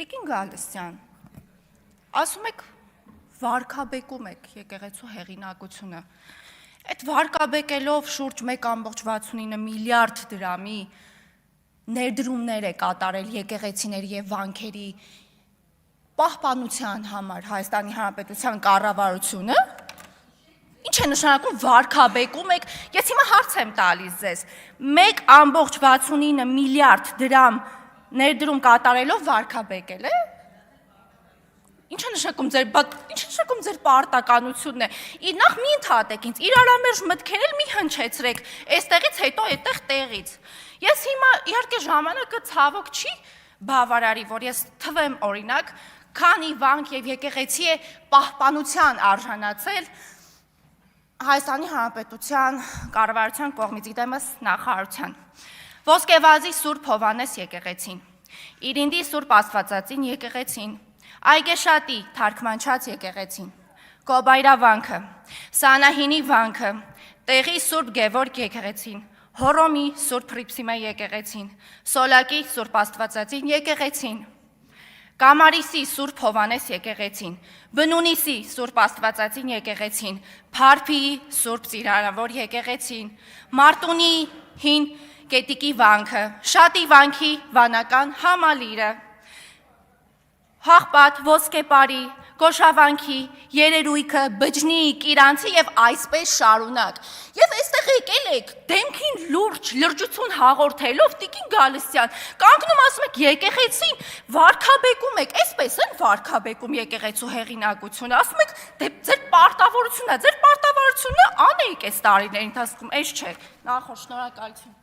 Տիկին Գալստյան, ասում եք վարկաբեկում եք եկեղեցու հեղինակությունը, այդ վարկաբեկելով շուրջ 1,69 միլիարդ դրամի ներդրումներ է կատարել եկեղեցիների և վանքերի պահպանության համար Հայաստանի Հանրապետության կառավարությունը, ինչ է նշանակում վարկաբեկում եք, ես հիմա հարց եմ տալիս ձեզ, 1,69 միլիարդ դրամ ներդրում կատարելով վարկաբեկել է, ինչ է նշանակում ձեր պարտականությունն է, նախ մի ընդհատեք ինձ, իրարամերժ մտքեր էլ մի հնչեցրեք, այստեղից հետո այդտեղ տեղից, ես հիմա իհարկե ժամանակը ցավոք չի բավարարի, որ ես թվեմ օրինակ, քանի վանք և եկեղեցի է պահպանության արժանացել Հայաստանի Հանրապետության կառավարության կողմից իդեմս նախարարության, Ոսկեվազի Սուրբ Հովհաննես եկեղեցին, Իրինդի Սուրբ Աստվածածին եկեղեցին, Այգեշատի թարգմանչած եկեղեցին, Կոբայրա վանքը, Սանահինի վանքը, Տեղի Սուրբ Գևորգ եկեղեցին, Հոռոմի Սուրբ Հռիփսիմե եկեղեցին, Սոլակի Սուրբ Աստվածածին եկեղեցին, Կամարիսի Սուրբ Հովհաննես եկեղեցին, Բնունիսի Սուրբ Աստվածածին եկեղեցին, Փարփիի Սուրբ Ծիրարավոր եկեղեցին, Մարտունի հին Կետիկի վանքը, Շատի վանքի վանական համալիրը, Հաղպատ, Ոսկեպարի, Կոշավանքի, Երերույքը, Բջնի, Կիրանցի և այսպես շարունակ։ Եվ այստեղ եկել եք դեմքին լրջություն հաղորդելով Տիկին Գալստյան, կանգնում ասում եք եկեղեցին վարկաբեկում եք, այսպես են վարկաբեկում եկեղեցու հեղինակությունը, ասում եք ձեր պարտավորությունն է, անեիք այս տարիների ընթացքում, այս չէ, նախոր շնորհակալություն։